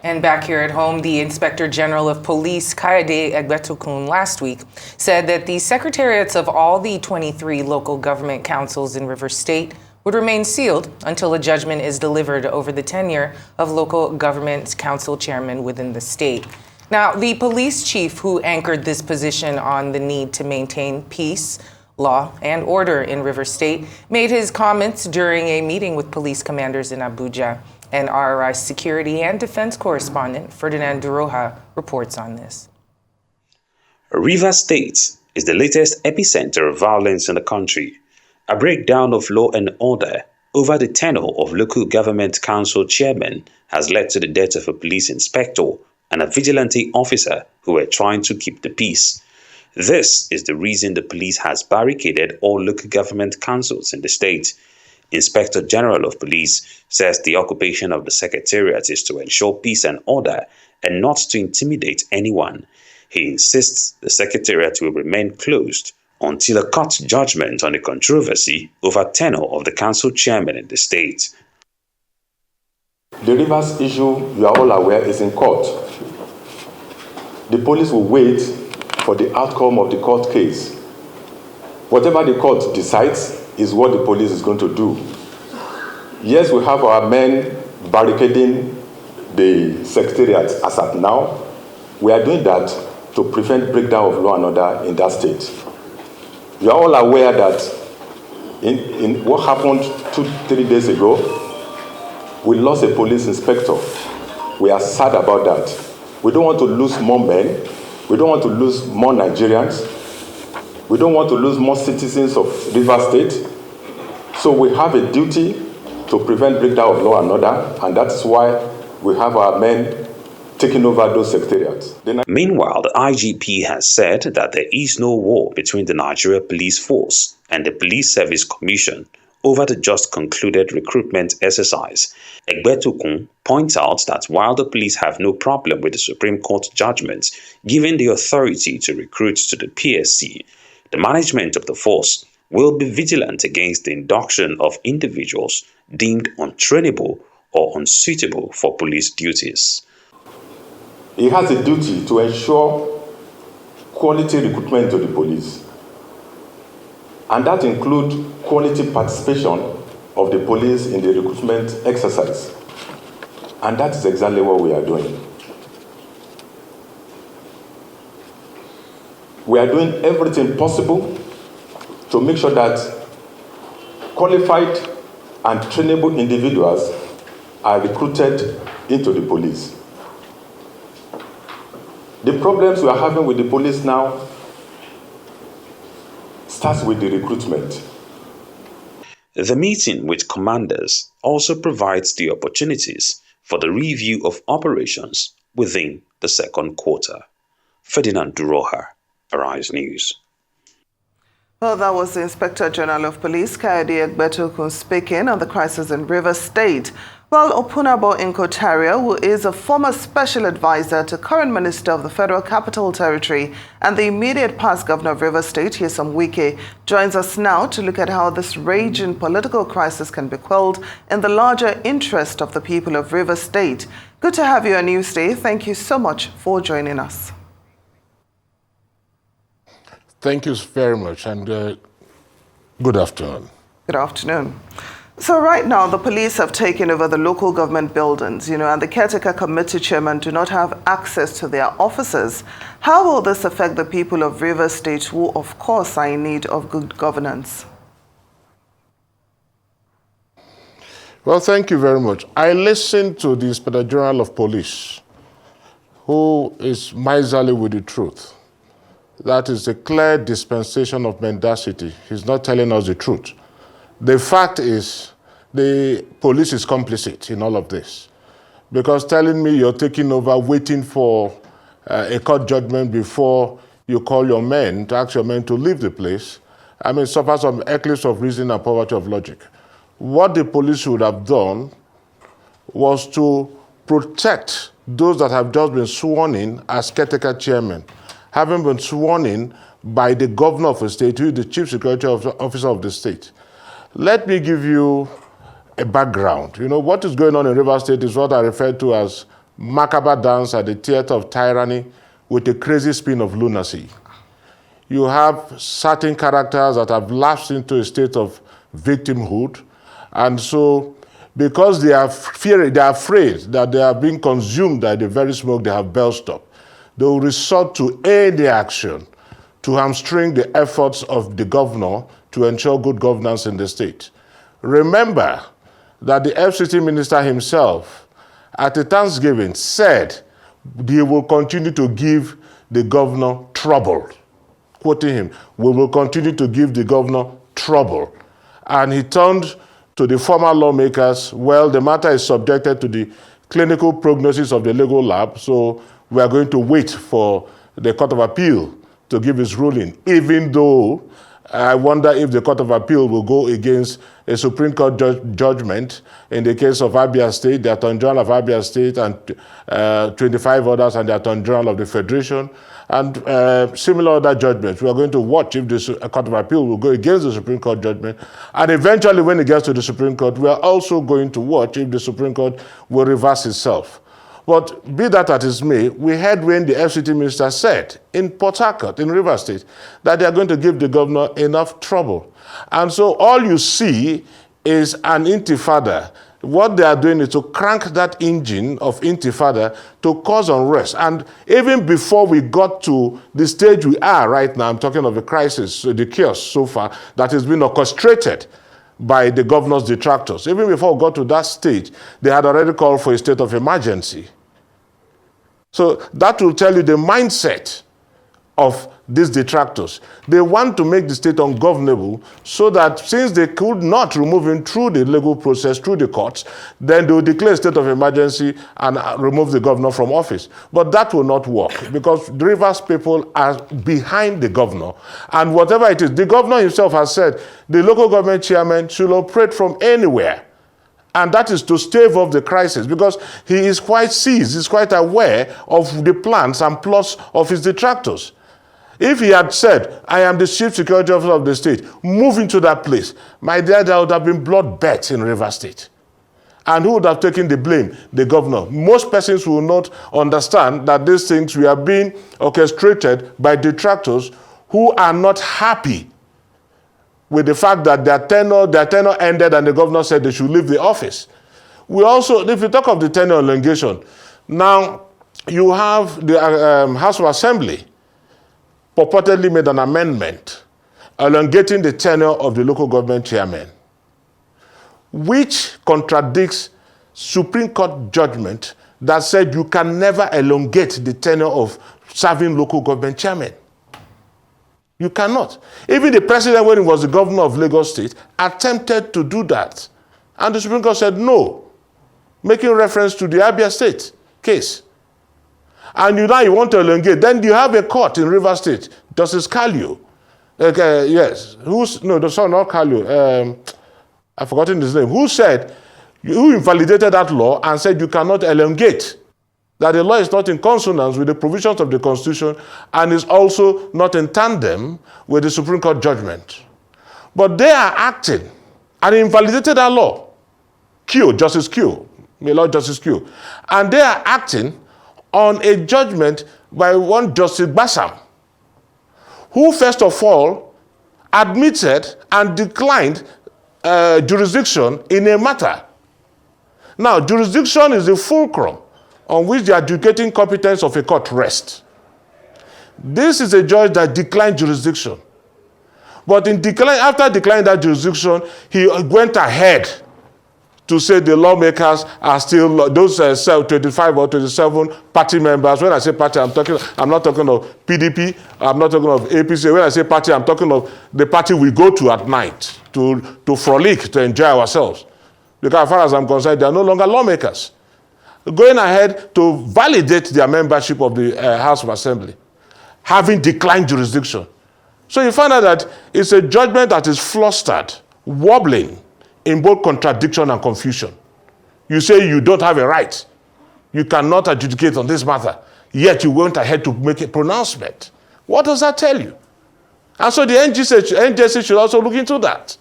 And back here at home, the Inspector General of Police, Kayode Egbetokun, last week said that the secretariats of all the 23 local government councils in Rivers State would remain sealed until a judgment is delivered over the tenure of local government council chairmen within the state. Now, the police chief who anchored this position on the need to maintain peace, law, and order in Rivers State made his comments during a meeting with police commanders in Abuja. And RRI security and defense correspondent Ferdinand Duroja reports on this. Rivers State is the latest epicenter of violence in the country. A breakdown of law and order over the tenure of local government council chairmen has led to the death of a police inspector and a vigilante officer who were trying to keep the peace. This is the reason the police has barricaded all local government councils in the state. Inspector General of Police says the occupation of the Secretariat is to ensure peace and order and not to intimidate anyone. He insists the Secretariat will remain closed until a court judgment on the controversy over tenure of the council chairman in the state. The Rivers issue, you are all aware, is in court. The police will wait for the outcome of the court case. Whatever the court decides is what the police is going to do. Yes, we have our men barricading the secretariat as at now. We are doing that to prevent breakdown of law and order in that state. You are all aware that in what happened 2-3 days ago, we lost a police inspector. We are sad about that. We don't want to lose more men. We don't want to lose more Nigerians. We don't want to lose more citizens of Rivers State. So we have a duty to prevent breakdown of law and order, and that's why we have our men taking over those secretariats. Meanwhile, the IGP has said that there is no war between the Nigeria Police Force and the Police Service Commission over the just concluded recruitment exercise. Egbetokun points out that while the police have no problem with the Supreme Court judgment giving the authority to recruit to the PSC, the management of the force will be vigilant against the induction of individuals deemed untrainable or unsuitable for police duties. He has a duty to ensure quality recruitment to the police. And that includes quality participation of the police in the recruitment exercise. And that is exactly what we are doing. We are doing everything possible to make sure that qualified and trainable individuals are recruited into the police. The problems we are having with the police now starts with the recruitment. The meeting with commanders also provides the opportunities for the review of operations within the second quarter. Ferdinand Duroja, Arise News. Well, that was the Inspector General of Police, Kayode Egbetokun, speaking on the crisis in Rivers State. Well, Opunabo Inko-Tariah, who is a former special advisor to current Minister of the Federal Capital Territory and the immediate past Governor of Rivers State, Nyesom Wike, joins us now to look at how this raging political crisis can be quelled in the larger interest of the people of Rivers State. Good to have you on Newsday. Thank you so much for joining us. Thank you very much, and good afternoon. Good afternoon. So right now, the police have taken over the local government buildings, and the Caretaker Committee chairmen do not have access to their offices. How will this affect the people of Rivers State, who, of course, are in need of good governance? Well, thank you very much. I listened to the Inspector General of Police, who is miserly with the truth. That is a clear dispensation of mendacity. He's not telling us the truth. The fact is, the police is complicit in all of this. Because telling me you're taking over, waiting for a court judgment before you call your men, to ask your men to leave the place, suffers from eclipse of reason and poverty of logic. What the police should have done was to protect those that have just been sworn in as caretaker chairmen, having been sworn in by the governor of a state, who is the chief security officer of the state. Let me give you a background. What is going on in Rivers State is what I refer to as macabre dance at the theater of tyranny with a crazy spin of lunacy. You have certain characters that have lapsed into a state of victimhood, and so because they are afraid that they are being consumed by the very smoke they have belched up, they will resort to any action to hamstring the efforts of the governor to ensure good governance in the state. Remember that the FCT minister himself at a Thanksgiving said he will continue to give the governor trouble. Quoting him, "We will continue to give the governor trouble." And he turned to the former lawmakers, "Well, the matter is subjected to the clinical prognosis of the legal lab, so we are going to wait for the Court of Appeal to give its ruling," even though I wonder if the Court of Appeal will go against a Supreme Court judgment in the case of Abia State, the Attorney General of Abia State, and 25 others, and the Attorney General of the Federation, and similar other judgments. We are going to watch if the Court of Appeal will go against the Supreme Court judgment. And eventually, when it gets to the Supreme Court, we are also going to watch if the Supreme Court will reverse itself. But be that as it may, we heard when the FCT minister said in Port Harcourt, in Rivers State, that they are going to give the governor enough trouble. And so all you see is an intifada. What they are doing is to crank that engine of intifada to cause unrest. And even before we got to the stage we are right now, I'm talking of the crisis, the chaos so far, that has been orchestrated by the governor's detractors. Even before we got to that stage, they had already called for a state of emergency. So that will tell you the mindset of these detractors. They want to make the state ungovernable so that since they could not remove him through the legal process, through the courts, then they will declare a state of emergency and remove the governor from office. But that will not work because the Rivers people are behind the governor. And whatever it is, the governor himself has said the local government chairman should operate from anywhere. And that is to stave off the crisis because he is quite seized, he's quite aware of the plans and plots of his detractors. If he had said, "I am the chief security officer of the state, move into that place," my dear, there would have been bloodbath in Rivers State. And who would have taken the blame? The governor. Most persons will not understand that these things were being orchestrated by detractors who are not happy with the fact that their tenure ended and the governor said they should leave the office. We also, if you talk of the tenure elongation, now you have the House of Assembly purportedly made an amendment elongating the tenure of the local government chairman, which contradicts Supreme Court judgment that said you can never elongate the tenure of serving local government chairman. You cannot. Even the president, when he was the governor of Lagos State, attempted to do that. And the Supreme Court said no, making reference to the Abia State case. And now you want to elongate. Then you have a court in Rivers State, Justice Kalio. Yes. Not Kalio. I've forgotten his name. Who invalidated that law and said you cannot elongate. That the law is not in consonance with the provisions of the Constitution and is also not in tandem with the Supreme Court judgment. But they are acting and invalidated that law. Justice Q, may Lord Justice Q. And they are acting on a judgment by one Justice Bassam, who first of all admitted and declined jurisdiction in a matter. Now, jurisdiction is the fulcrum on which the adjudicating competence of a court rests. This is a judge that declined jurisdiction. But after declining that jurisdiction, he went ahead to say the lawmakers are still, those 25 or 27 party members. When I say party, I'm not talking of PDP, I'm not talking of APC. When I say party, I'm talking of the party we go to at night to frolic, to enjoy ourselves. Because as far as I'm concerned, they are no longer lawmakers. Going ahead to validate their membership of the House of Assembly, having declined jurisdiction. So you find out that it's a judgment that is flustered, wobbling, in both contradiction and confusion. You say you don't have a right. You cannot adjudicate on this matter. Yet you went ahead to make a pronouncement. What does that tell you? And so the NJC should also look into that.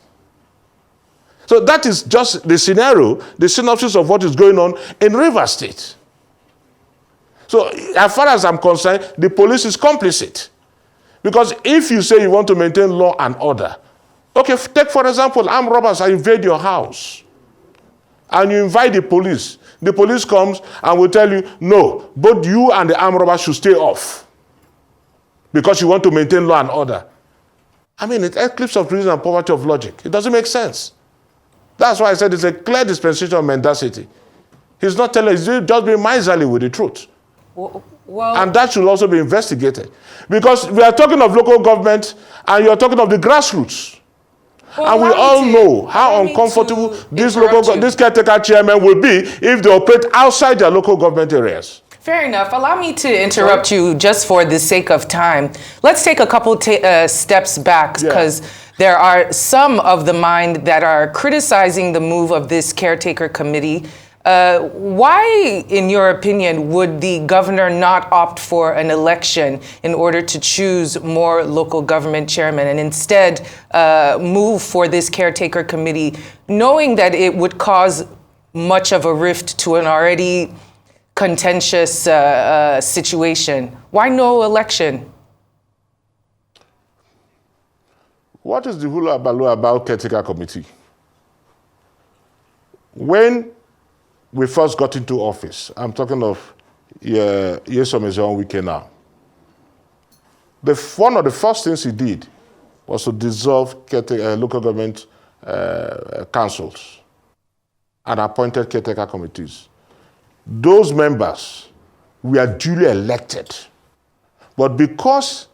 So that is just the scenario, the synopsis of what is going on in Rivers State. So as far as I'm concerned, the police is complicit. Because if you say you want to maintain law and order, okay, take for example, armed robbers invade your house and you invite the police. The police comes and will tell you, no, both you and the armed robbers should stay off because you want to maintain law and order. I mean, it's eclipse of reason and poverty of logic. It doesn't make sense. That's why I said it's a clear dispensation of mendacity. He's not telling us, he's just being miserly with the truth. Well, And that should also be investigated. Because we are talking of local government and you're talking of the grassroots. And we all know how uncomfortable this caretaker chairman will be if they operate outside their local government areas. Fair enough. Allow me to interrupt you just for the sake of time. Let's take a couple steps back because there are some of the mind that are criticizing the move of this caretaker committee. Why, in your opinion, would the governor not opt for an election in order to choose more local government chairmen and instead move for this caretaker committee, knowing that it would cause much of a rift to an already contentious situation? Why no election? What is the hula baloo about caretaker committee? When we first got into office, I'm talking of Yesom Ezeon Wike now. One of the first things he did was to dissolve local government councils and appointed caretaker committees. Those members were duly elected. But because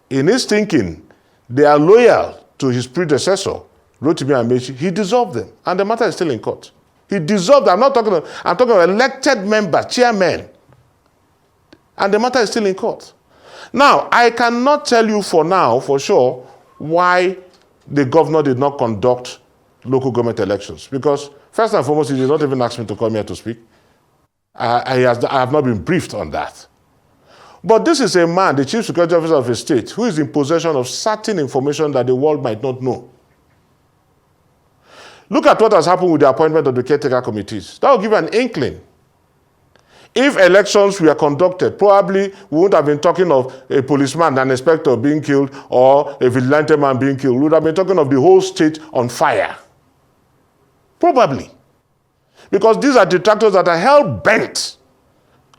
in his thinking, they are loyal to his predecessor, Rotimi Amechi, he dissolved them. And the matter is still in court. He dissolved, I'm talking of elected members, chairmen. And the matter is still in court. Now, I cannot tell you for now, for sure, why the governor did not conduct local government elections. Because first and foremost, he did not even ask me to come here to speak. I have not been briefed on that. But this is a man, the chief security officer of a state, who is in possession of certain information that the world might not know. Look at what has happened with the appointment of the caretaker committees. That will give an inkling. If elections were conducted, probably we wouldn't have been talking of a policeman, an inspector being killed, or a vigilante man being killed. We would have been talking of the whole state on fire. Probably. Because these are detractors that are hell-bent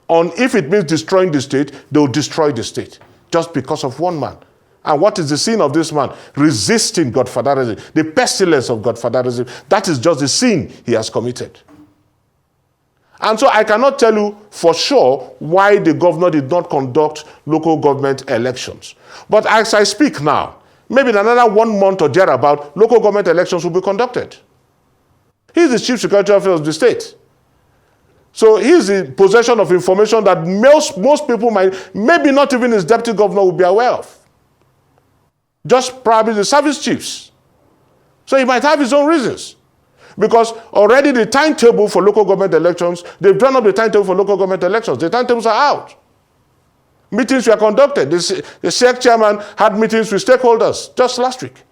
on, if it means destroying the state, they will destroy the state just because of one man. And what is the sin of this man? Resisting godfatherism, the pestilence of godfatherism. That is just the sin he has committed. And so I cannot tell you for sure why the governor did not conduct local government elections. But as I speak now, maybe in another 1 month or thereabout, local government elections will be conducted. He's the chief security officer of the state. So he's in possession of information that most people might, maybe not even his deputy governor, will be aware of. Just probably the service chiefs. So he might have his own reasons. Because already the timetable for local government elections, they've drawn up the timetable for local government elections. The timetables are out. Meetings were conducted. The SEC chairman had meetings with stakeholders just last week.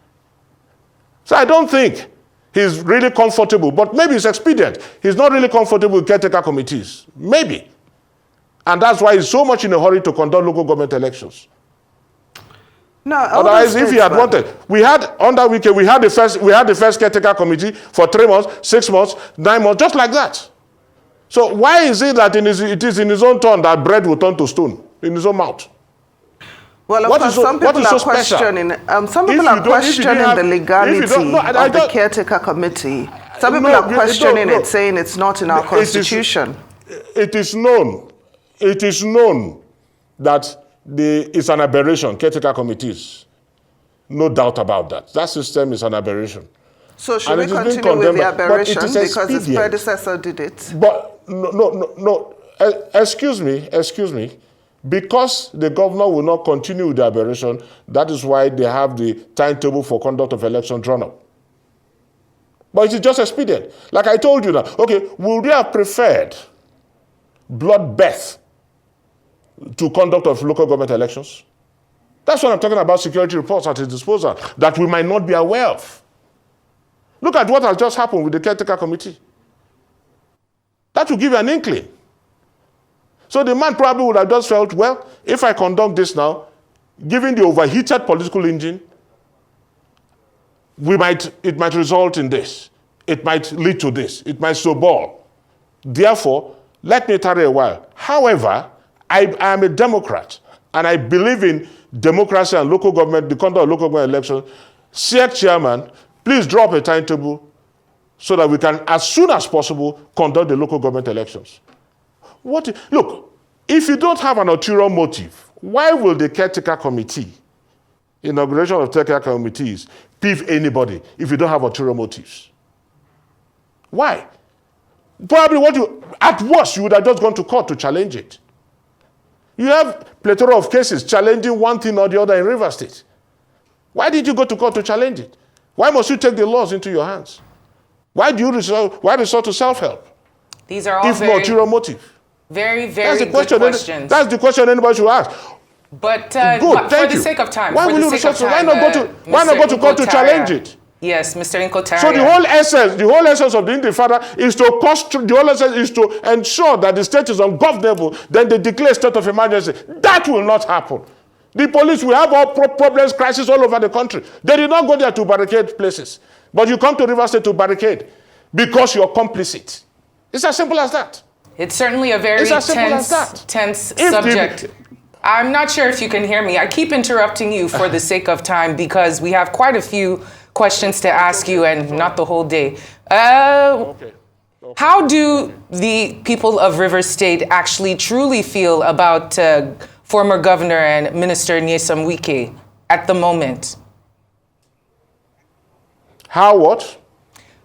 So I don't think he's really comfortable, but maybe it's expedient. He's not really comfortable with caretaker committees. Maybe. And that's why he's so much in a hurry to conduct local government elections. No, otherwise, if he had wanted, we had the first caretaker committee for 3 months, 6 months, 9 months, just like that. So why is it that it is in his own turn that bread will turn to stone in his own mouth? Well, of course, some people are questioning. Some people are questioning the legality of the caretaker committee. Some people are questioning it, saying it's not in our constitution. It is known. It is known that it's an aberration, caretaker committees. No doubt about that. That system is an aberration. So should we continue with the aberration because his predecessor did it? But no. Excuse me. Because the governor will not continue with the aberration, that is why they have the timetable for conduct of election drawn up. But it is just expedient. Like I told you now, okay, would we have preferred bloodbath to conduct of local government elections? That's what I'm talking about, security reports at his disposal that we might not be aware of. Look at what has just happened with the caretaker committee. That will give you an inkling. So the man probably would have just felt, well, if I conduct this now, given the overheated political engine, it might result in this. It might lead to this. It might snowball. Therefore, let me tarry a while. However, I am a Democrat, and I believe in democracy and local government, the conduct of local government elections. SEC chairman, please drop a timetable so that we can, as soon as possible, conduct the local government elections. Look, if you don't have an ulterior motive, why will the Caretaker Committee, inauguration of Caretaker Committees, pick anybody if you don't have ulterior motives? Why? Probably at worst, you would have just gone to court to challenge it. You have plethora of cases challenging one thing or the other in Rivers State. Why did you go to court to challenge it? Why must you take the laws into your hands? Why resort to self-help? These are all if no ulterior motive. Very good questions. That's the question anybody should ask. But good, for the sake of time, why not go to court to challenge it? Yes, Mr. Inko-Tariah. So the whole essence of the Intifada is to ensure that the state is ungovernable. Then they declare state of emergency. That will not happen. The police will have all problems, crises all over the country. They did not go there to barricade places, but you come to Rivers State to barricade because you're complicit. It's as simple as that. It's certainly a very tense subject. I'm not sure if you can hear me. I keep interrupting you for the sake of time because we have quite a few questions to ask you and not the whole day. How do the people of Rivers State actually truly feel about former Governor and Minister Nyesom Wike at the moment? How what?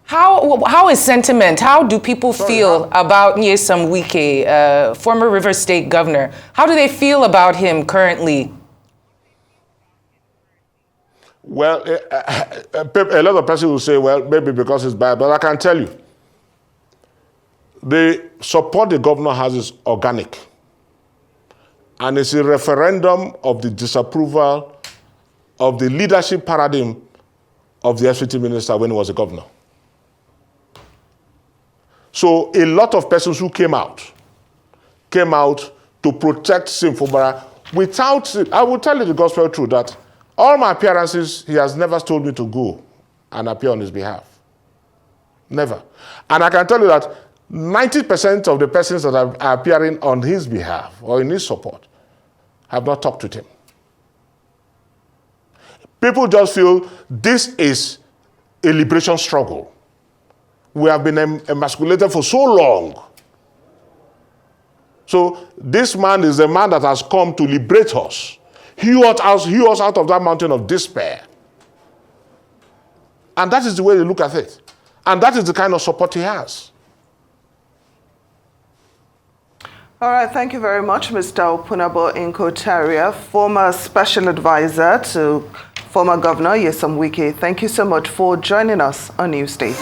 How is sentiment? How do people feel about Nyesom Wike, former Rivers State governor? How do they feel about him currently? Well, a lot of people will say, well, maybe because it's bad, but I can tell you, the support the governor has is organic. And it's a referendum of the disapproval of the leadership paradigm of the FCT minister when he was a governor. So a lot of persons who came out to protect Sim Fubara without, I will tell you the gospel truth that all my appearances, he has never told me to go and appear on his behalf. Never. And I can tell you that 90% of the persons that are appearing on his behalf or in his support have not talked with him. People just feel this is a liberation struggle. We have been emasculated for so long. So this man is a man that has come to liberate us. Hew us out of that mountain of despair. And that is the way they look at it. And that is the kind of support he has. All right, thank you very much, Mr. Opunabo Inko-Tariah, former special advisor to former Governor Nyesom Wike. Thank you so much for joining us on Newsday.